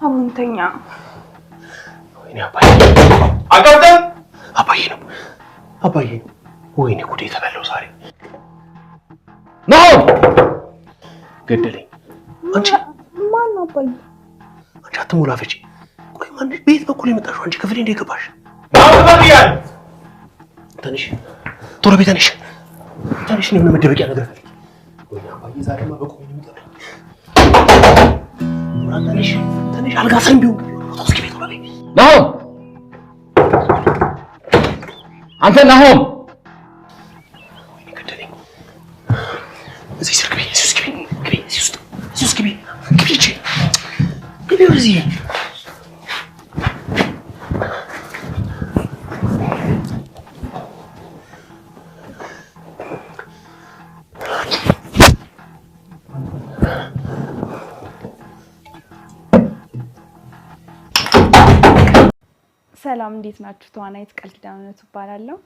አሙንተኛ ወይኔ አባዬ አጋብተን አባዬ ነው ወይኔ ጉዴ ተበለው ዛሬ ነው ገደለኝ አንቺ ማን ነው አባዬ አንቺ አትሞላፈጪ ቆይ ማን ቤት በኩል የመጣሽው አንቺ ክፍሌ እንደ ገባሽ ታውቃለህ ትንሽ ቶሎ ቤት ትንሽ ነው መደበቂያ ነገር ፈልጊ ወይኔ አባዬ ዛሬማ በቆም ነው የሚጠራኝ ትንሽ አልጋ ሰን ቢሆን ተስኪ ቤት ወላሂ ናሆም አንተ ናሆም ወይኔ ገደለኝ እዚህ ስር ግቢ እዚህ ሰላም እንዴት ናችሁ? ተዋናይት ቃል ኪዳን እውነቱ እባላለሁ።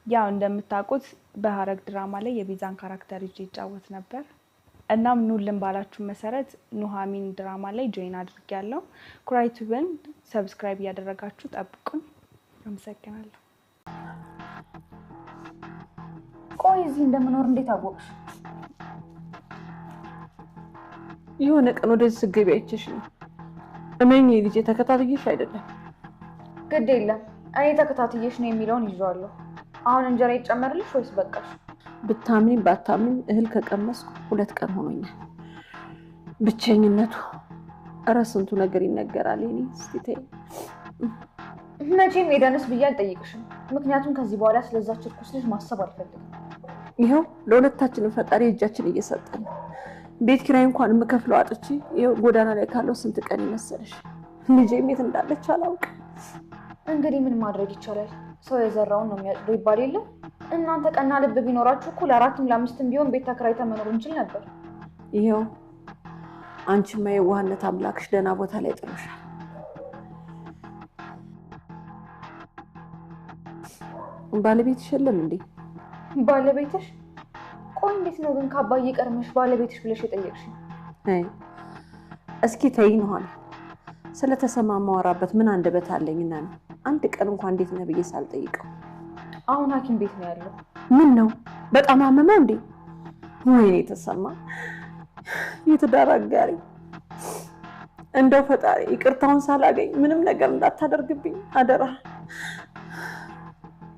ያው እንደምታውቁት በሐረግ ድራማ ላይ የቤዛን ካራክተር ይጫወት ነበር። እናም ኑልን ባላችሁ መሰረት ኑሃሚን ድራማ ላይ ጆይን አድርጌያለሁ። ኩራይቱብን ሰብስክራይብ እያደረጋችሁ ጠብቁን። አመሰግናለሁ። ቆይ እዚህ እንደምኖር እንዴት አወቅሽ? የሆነ ቀን ወደዚህ ስገቢ አይቼሽ ነው። እመኚ ልጄ ተከታትዬሽ አይደለም። ግድ የለም እኔ ተከታትዬሽ ነው የሚለውን ይዤዋለሁ። አሁን እንጀራ ይጨመርልሽ ወይስ በቃሽ? ብታምኝ ባታምኝ እህል ከቀመስኩ 2 ቀን ሆኖኛል። ብቸኝነቱ እረ ስንቱ ነገር ይነገራል። እኔ እስቲ ተይ መቼም ሄደንስ ብዬ አልጠይቅሽም። ምክንያቱም ከዚህ በኋላ ስለዛች እርኩስ ልጅ ማሰብ አልፈልግም። ይኸው ለሁለታችንም ፈጣሪ እጃችን እየሰጠን ነው። ቤት ኪራይ እንኳን የምከፍለው አጥቼ ይኸው ጎዳና ላይ ካለው ስንት ቀን ይመሰለሽ። ልጄም የት እንዳለች አላውቅም። እንግዲህ ምን ማድረግ ይቻላል? ሰው የዘራውን ነው የሚያጭደው ይባል የለ? እናንተ ቀና ልብ ቢኖራችሁ እኮ ለ4ም ለ5ም ቢሆን ቤት ተከራይተን መኖር እንችል ነበር። ይኸው አንቺማ የዋህነት አምላክሽ ደህና ቦታ ላይ ጥሎሻል። ባለቤትሽ የለም እንዴ? ባለቤትሽ? ቆይ እንዴት ነው ግን ከአባዬ ቀርመሽ ባለቤትሽ ብለሽ የጠየቅሽ? እስኪ ተይኝ ሆነ ስለተሰማ ማወራበት ምን አንደበት አለኝና ነው። አንድ ቀን እንኳን እንዴት ነው ብዬ ሳልጠይቀው። አሁን ሐኪም ቤት ነው ያለው። ምን ነው በጣም አመመው እንዴ? ወይኔ ተሰማ የትዳር አጋሪ እንደው ፈጣሪ ይቅርታውን ሳላገኝ ምንም ነገር እንዳታደርግብኝ አደራ።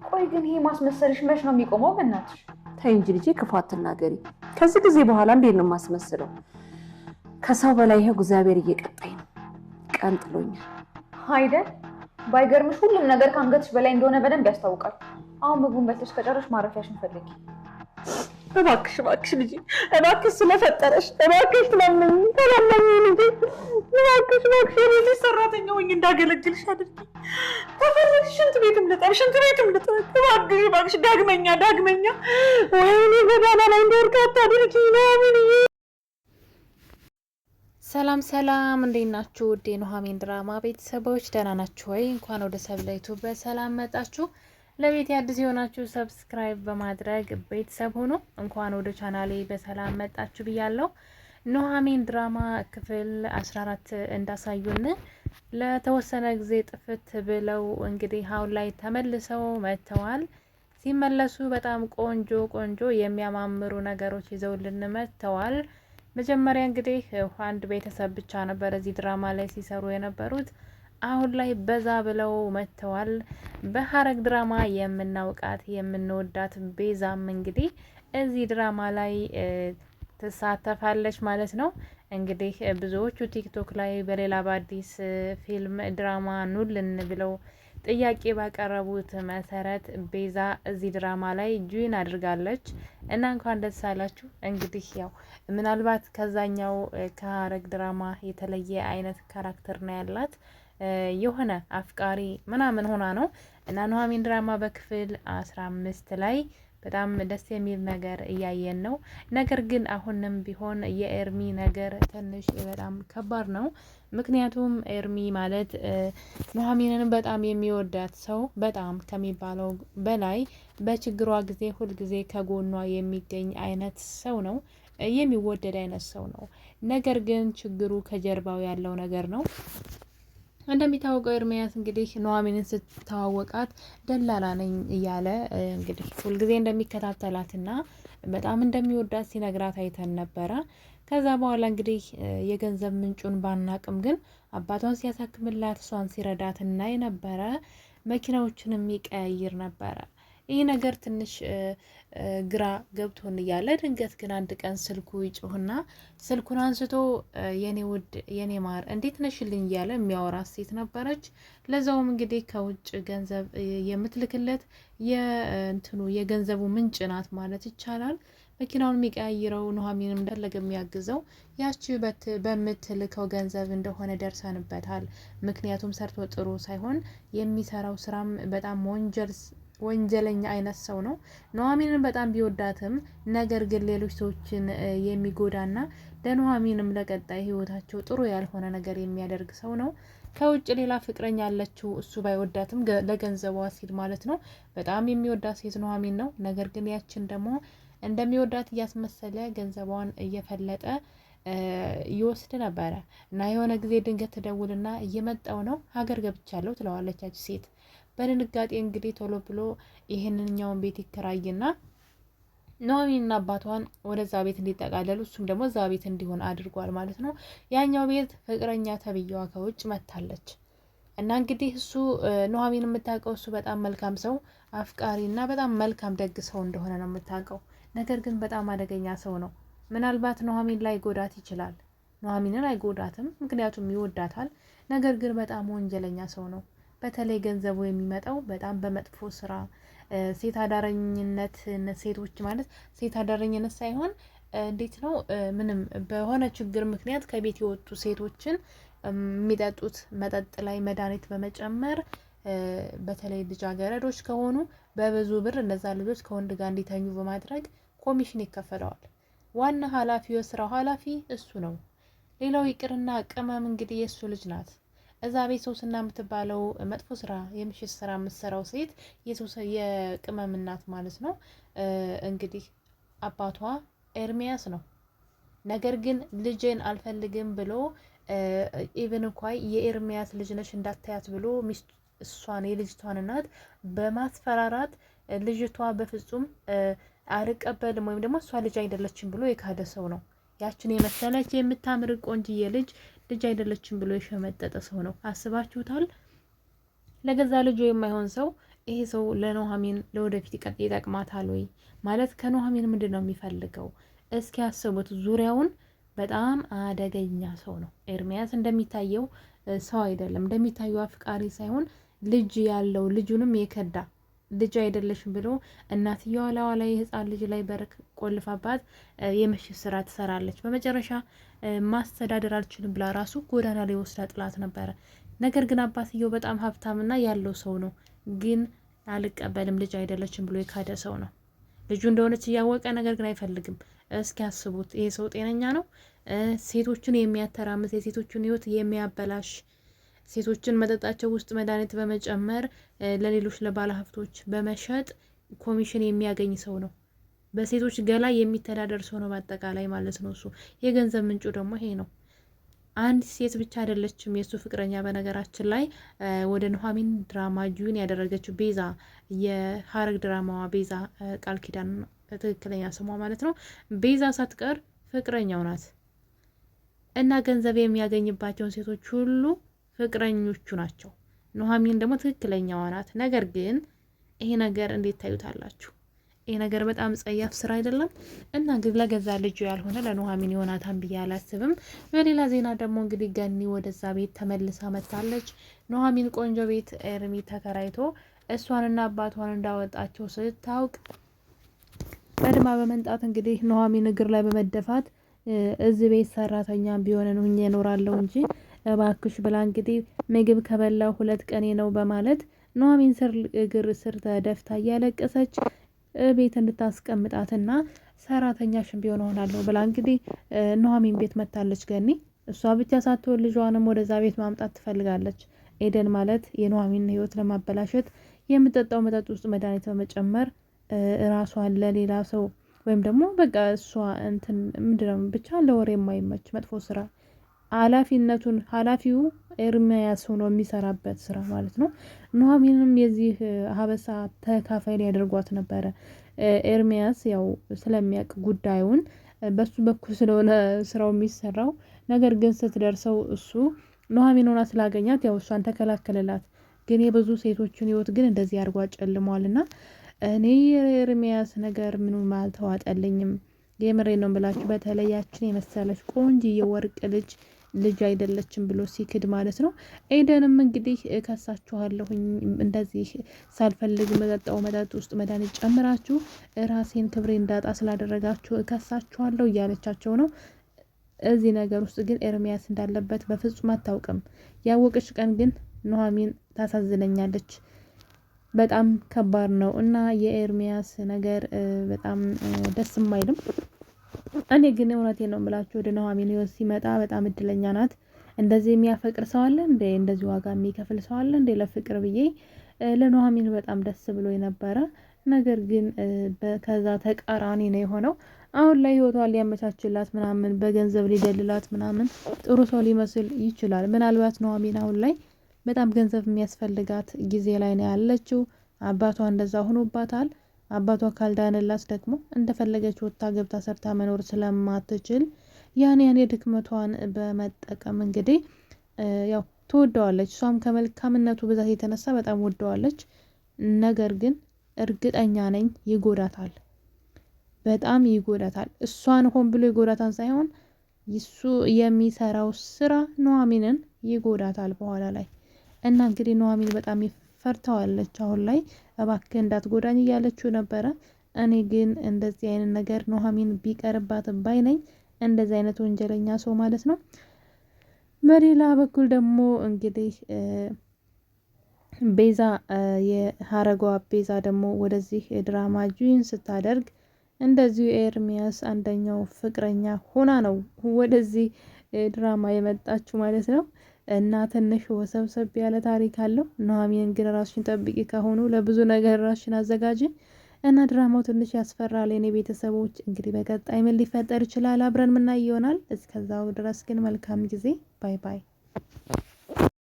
ቆይ ግን ይሄ ማስመሰልሽ መች ነው የሚቆመው? በእናትሽ ተይ እንጂ ልጄ፣ ክፉ አትናገሪ። ከዚህ ጊዜ በኋላ እንዴት ነው የማስመስለው? ከሰው በላይ ይሄ እግዚአብሔር እየቀጣኝ ነው። ቀን ጥሎኛል አይደል? ባይገርምሽ ሁሉም ነገር ከአንገትሽ በላይ እንደሆነ በደንብ ያስታውቃል። አሁን ምግቡን በልተሽ ከጨረሽ ማረፊያሽን ፈልጊ። እባክሽ ልጄ፣ እባክሽ ስለፈጠረሽ እባክሽ ለምን ልጄ፣ እባክሽ የቤት ሰራተኛ ሆኜ እንዳገለግልሽ አድርጊ። ተፈለግሽ ሽንት ቤትም ልጠብ። እባክሽ ዳግመኛ ወይኔ ጎዳና ላይ እንደወድቅ አታድርጊ ነው። ሰላም እንዴት ናችሁ? ውድ የኑሃሚን ድራማ ቤተሰቦች ደህና ናችሁ ወይ? እንኳን ወደ ሰብለ ዩቲዩብ በሰላም መጣችሁ። ለቤት አዲስ የሆናችሁ ሰብስክራይብ በማድረግ ቤተሰብ ሆኖ እንኳን ወደ ቻናሌ በሰላም መጣችሁ ብያለሁ። ኑሃሚን ድራማ ክፍል 14 እንዳሳዩን ለተወሰነ ጊዜ ጥፍት ብለው እንግዲህ አሁን ላይ ተመልሰው መጥተዋል። ሲመለሱ በጣም ቆንጆ የሚያማምሩ ነገሮች ይዘውልን መጥተዋል። መጀመሪያ እንግዲህ አንድ ቤተሰብ ብቻ ነበር እዚህ ድራማ ላይ ሲሰሩ የነበሩት። አሁን ላይ በዛ ብለው መጥተዋል። በሐረግ ድራማ የምናውቃት የምንወዳት ቤዛም እንግዲህ እዚህ ድራማ ላይ ትሳተፋለች ማለት ነው። እንግዲህ ብዙዎቹ ቲክቶክ ላይ በሌላ በአዲስ ፊልም ድራማ ኑልን ብለው ጥያቄ ባቀረቡት መሰረት ቤዛ እዚህ ድራማ ላይ ጆይን አድርጋለች እና እንኳን ደስ አላችሁ። እንግዲህ ያው ምናልባት ከዛኛው ከሐረግ ድራማ የተለየ አይነት ካራክተር ነው ያላት፣ የሆነ አፍቃሪ ምናምን ሆና ነው እና ኑሃሚን ድራማ በክፍል 15 ላይ በጣም ደስ የሚል ነገር እያየን ነው። ነገር ግን አሁንም ቢሆን የኤርሚ ነገር ትንሽ በጣም ከባድ ነው። ምክንያቱም ኤርሚ ማለት ኑሃሚንን በጣም የሚወዳት ሰው፣ በጣም ከሚባለው በላይ በችግሯ ጊዜ ሁልጊዜ ከጎኗ የሚገኝ አይነት ሰው ነው። የሚወደድ አይነት ሰው ነው። ነገር ግን ችግሩ ከጀርባው ያለው ነገር ነው። እንደሚታወቀው ኤርሚያስ እንግዲህ ኑሐሚንን ስትተዋወቃት ደላላ ነኝ እያለ እንግዲህ ሁልጊዜ እንደሚከታተላትና በጣም እንደሚወዳት ሲነግራት አይተን ነበረ። ከዛ በኋላ እንግዲህ የገንዘብ ምንጩን ባናቅም ግን አባቷን ሲያሳክምላት እሷን ሲረዳት እናይ ነበረ። መኪናዎችን የሚቀያይር ነበረ። ይህ ነገር ትንሽ ግራ ገብቶን እያለ ድንገት ግን አንድ ቀን ስልኩ ይጮህና ስልኩን አንስቶ የኔ ውድ የኔ ማር እንዴት ነሽልኝ እያለ የሚያወራት ሴት ነበረች። ለዛውም እንግዲህ ከውጭ ገንዘብ የምትልክለት የገንዘቡ ምንጭ ናት ማለት ይቻላል። መኪናውን የሚቀያይረው ኑሐሚንም እንደፈለገ የሚያግዘው ያቺ በምትልከው ገንዘብ እንደሆነ ደርሰንበታል። ምክንያቱም ሰርቶ ጥሩ ሳይሆን የሚሰራው ስራም በጣም ወንጀለኛ አይነት ሰው ነው። ኑሐሚንን በጣም ቢወዳትም ነገር ግን ሌሎች ሰዎችን የሚጎዳና ለኑሐሚንም ለቀጣይ ህይወታቸው ጥሩ ያልሆነ ነገር የሚያደርግ ሰው ነው። ከውጭ ሌላ ፍቅረኛ ያለችው እሱ ባይወዳትም ለገንዘቧ ሲል ማለት ነው። በጣም የሚወዳት ሴት ኑሐሚን ነው። ነገር ግን ያችን ደግሞ እንደሚወዳት እያስመሰለ ገንዘቧን እየፈለጠ ይወስድ ነበረ እና የሆነ ጊዜ ድንገት ትደውልና እየመጣው ነው ሀገር ገብቻለሁ ትለዋለች ያች ሴት። በድንጋጤ እንግዲህ ቶሎ ብሎ ይህንኛውን ቤት ይከራይና ኑሐሚንና አባቷን ወደዛ ቤት እንዲጠቃለሉ እሱም ደግሞ እዛ ቤት እንዲሆን አድርጓል ማለት ነው። ያኛው ቤት ፍቅረኛ ተብዬዋ ከውጭ መታለች እና እንግዲህ እሱ ኑሐሚን የምታውቀው እሱ በጣም መልካም ሰው አፍቃሪና በጣም መልካም ደግ ሰው እንደሆነ ነው የምታውቀው። ነገር ግን በጣም አደገኛ ሰው ነው። ምናልባት ኑሐሚን ላይ ጎዳት ይችላል። ኑሐሚንን አይጎዳትም፣ ምክንያቱም ይወዳታል። ነገር ግን በጣም ወንጀለኛ ሰው ነው። በተለይ ገንዘቡ የሚመጣው በጣም በመጥፎ ስራ ሴት አዳረኝነት ሴቶች ማለት ሴት አዳረኝነት ሳይሆን እንዴት ነው ምንም በሆነ ችግር ምክንያት ከቤት የወጡ ሴቶችን የሚጠጡት መጠጥ ላይ መድኃኒት በመጨመር በተለይ ልጃገረዶች ከሆኑ በብዙ ብር እነዛ ልጆች ከወንድ ጋር እንዲተኙ በማድረግ ኮሚሽን ይከፈለዋል። ዋና ኃላፊው የስራው ኃላፊ እሱ ነው። ሌላው ይቅርና ቅመም እንግዲህ የእሱ ልጅ ናት። እዛ ቤት ሶስና የምትባለው መጥፎ ስራ የምሽት ስራ የምትሰራው ሴት የቅመም እናት ማለት ነው። እንግዲህ አባቷ ኤርሚያስ ነው። ነገር ግን ልጄን አልፈልግም ብሎ ኢቭን እንኳን የኤርሚያስ ልጅ ነሽ እንዳታያት ብሎ እሷን የልጅቷን እናት በማስፈራራት ልጅቷ በፍጹም አልቀበልም ወይም ደግሞ እሷ ልጅ አይደለችም ብሎ የካደ ሰው ነው። ያችን የመሰለች የምታምር ቆንጅዬ ልጅ አይደለችም ብሎ የሸመጠጠ ሰው ነው። አስባችሁታል? ለገዛ ልጁ የማይሆን ሰው ይሄ ሰው ለኑሐሚን ለወደፊት ይጠቅማታል ወይ? ማለት ከኑሐሚን ምንድን ነው የሚፈልገው? እስኪ ያስቡት። ዙሪያውን በጣም አደገኛ ሰው ነው ኤርሚያስ። እንደሚታየው ሰው አይደለም። እንደሚታየው አፍቃሪ ሳይሆን ልጅ ያለው ልጁንም የከዳ ልጅ አይደለሽም ብሎ እናትየዋ ላዋ ላይ ህፃን ልጅ ላይ በር ቆልፋባት የምሽት ስራ ትሰራለች። በመጨረሻ ማስተዳደር አልችልም ብላ ራሱ ጎዳና ላይ ወስዳ ጥላት ነበረ። ነገር ግን አባትየው በጣም ሀብታምና ያለው ሰው ነው። ግን አልቀበልም ልጅ አይደለችም ብሎ የካደ ሰው ነው። ልጁ እንደሆነች እያወቀ ነገር ግን አይፈልግም። እስኪ ያስቡት። ይሄ ሰው ጤነኛ ነው? ሴቶችን የሚያተራምስ የሴቶችን ህይወት የሚያበላሽ ሴቶችን መጠጣቸው ውስጥ መድኃኒት በመጨመር ለሌሎች ለባለ ሀብቶች በመሸጥ ኮሚሽን የሚያገኝ ሰው ነው። በሴቶች ገላ የሚተዳደር ሰው ነው በአጠቃላይ ማለት ነው። እሱ የገንዘብ ምንጩ ደግሞ ይሄ ነው። አንድ ሴት ብቻ አይደለችም የእሱ ፍቅረኛ። በነገራችን ላይ ወደ ኑሐሚን ድራማ ጁን ያደረገችው ቤዛ፣ የሀረግ ድራማዋ ቤዛ ቃል ኪዳን ትክክለኛ ስሟ ማለት ነው። ቤዛ ሳትቀር ፍቅረኛው ናት እና ገንዘብ የሚያገኝባቸውን ሴቶች ሁሉ ፍቅረኞቹ ናቸው። ኑሐሚን ደግሞ ትክክለኛዋ ናት። ነገር ግን ይሄ ነገር እንዴት ታዩታላችሁ? ይሄ ነገር በጣም ጸያፍ ስራ አይደለም? እና እንግዲህ ለገዛ ልጁ ያልሆነ ለኑሐሚን ዮናታን ብዬ አላስብም። በሌላ ዜና ደግሞ እንግዲህ ገኒ ወደዛ ቤት ተመልሳ መጥታለች። ኑሐሚን ቆንጆ ቤት ኤርሚ ተከራይቶ እሷንና አባቷን እንዳወጣቸው ስታውቅ ቀድማ በመንጣት እንግዲህ ኑሐሚን እግር ላይ በመደፋት እዚህ ቤት ሰራተኛ ቢሆን ነው እኖራለሁ እንጂ እባክሽ ብላ እንግዲህ ምግብ ከበላው 2 ቀኔ ነው በማለት ኑሐሚን እግር ስር ተደፍታ እያለቀሰች ቤት እንድታስቀምጣትና ሰራተኛሽን ቢሆን ሆናለሁ ብላ እንግዲህ ኑሐሚን ቤት መታለች ገኒ። እሷ ብቻ ሳትሆን ልጇንም ወደዛ ቤት ማምጣት ትፈልጋለች። ኤደን ማለት የኑሐሚን ህይወት ለማበላሸት የምጠጣው መጠጥ ውስጥ መድኃኒት በመጨመር ራሷን ለሌላ ሰው ወይም ደግሞ በቃ እሷ እንትን ምንድነው ብቻ ለወሬ የማይመች መጥፎ ስራ ኃላፊው ኤርሚያስ ሆኖ የሚሰራበት ስራ ማለት ነው። ኑሐሚንም የዚህ ሀበሳ ተካፋይ ያደርጓት ነበረ። ኤርሚያስ ያው ስለሚያውቅ ጉዳዩን በሱ በኩል ስለሆነ ስራው የሚሰራው፣ ነገር ግን ስትደርሰው እሱ ኑሐሚን ሆና ስላገኛት ያው እሷን ተከላከለላት። ግን የብዙ ሴቶችን ህይወት ግን እንደዚህ አድርጎ ጨልሟልና እኔ የኤርሚያስ ነገር ምንም አልተዋጠልኝም። የምሬ ነው ብላችሁ በተለይ ያችን የመሰለች ቆንጆ የወርቅ ልጅ አይደለችም ብሎ ሲክድ ማለት ነው። ኤደንም እንግዲህ ከሳችኋለሁኝ እንደዚህ ሳልፈልግ መጠጣው መጠጥ ውስጥ መድኃኒት ጨምራችሁ ራሴን ክብሬ እንዳጣ ስላደረጋችሁ ከሳችኋለሁ እያለቻቸው ነው። እዚህ ነገር ውስጥ ግን ኤርሚያስ እንዳለበት በፍጹም አታውቅም። ያወቀች ቀን ግን ኑሐሚን ታሳዝነኛለች። በጣም ከባድ ነው እና የኤርሚያስ ነገር በጣም ደስ የማይልም። እኔ ግን እውነቴን ነው የምላችሁ ወደ ኑሐሚን ህይወት ሲመጣ በጣም እድለኛ ናት። እንደዚህ የሚያፈቅር ሰው አለ እንዴ? እንደዚህ ዋጋ የሚከፍል ሰው አለ እንዴ ለፍቅር ብዬ ለኑሐሚን በጣም ደስ ብሎ የነበረ ነገር ግን ከዛ ተቃራኒ ነው የሆነው። አሁን ላይ ህይወቷን ሊያመቻችላት ምናምን በገንዘብ ሊደልላት ምናምን ጥሩ ሰው ሊመስል ይችላል። ምናልባት ኑሐሚን አሁን ላይ በጣም ገንዘብ የሚያስፈልጋት ጊዜ ላይ ነው ያለችው። አባቷ እንደዛ ሆኖባታል። አባቷ ካልዳንላት ደግሞ እንደፈለገች ወጥታ ገብታ ሰርታ መኖር ስለማትችል ያኔ ድክመቷን በመጠቀም እንግዲህ ያው ትወደዋለች። እሷም ከመልካምነቱ ብዛት የተነሳ በጣም ወደዋለች። ነገር ግን እርግጠኛ ነኝ ይጎዳታል፣ በጣም ይጎዳታል። እሷን ሆን ብሎ ይጎዳታል ሳይሆን እሱ የሚሰራው ስራ ኑሐሚንን ይጎዳታል በኋላ ላይ እና እንግዲህ ኑሐሚን በጣም ፈርተዋለች። አሁን ላይ እባክህ እንዳትጎዳኝ እያለችው ነበረ። እኔ ግን እንደዚህ አይነት ነገር ኑሐሚን ቢቀርባት ባይ ነኝ። እንደዚህ አይነት ወንጀለኛ ሰው ማለት ነው። በሌላ በኩል ደግሞ እንግዲህ ቤዛ የሀረጓ ቤዛ ደግሞ ወደዚህ ድራማ ጆይን ስታደርግ እንደዚሁ ኤርሚያስ አንደኛው ፍቅረኛ ሆና ነው ወደዚህ ድራማ የመጣችው ማለት ነው። እና ትንሽ ወሰብሰብ ያለ ታሪክ አለው። ኑሐሚን ግን ራስሽን ጠብቂ ከሆኑ ለብዙ ነገር ራስሽን አዘጋጅ እና ድራማው ትንሽ ያስፈራል። የኔ ቤተሰቦች እንግዲህ በቀጣይ ምን ሊፈጠር ይችላል አብረን ምናይ ይሆናል። እስከዛው ድረስ ግን መልካም ጊዜ። ባይ ባይ።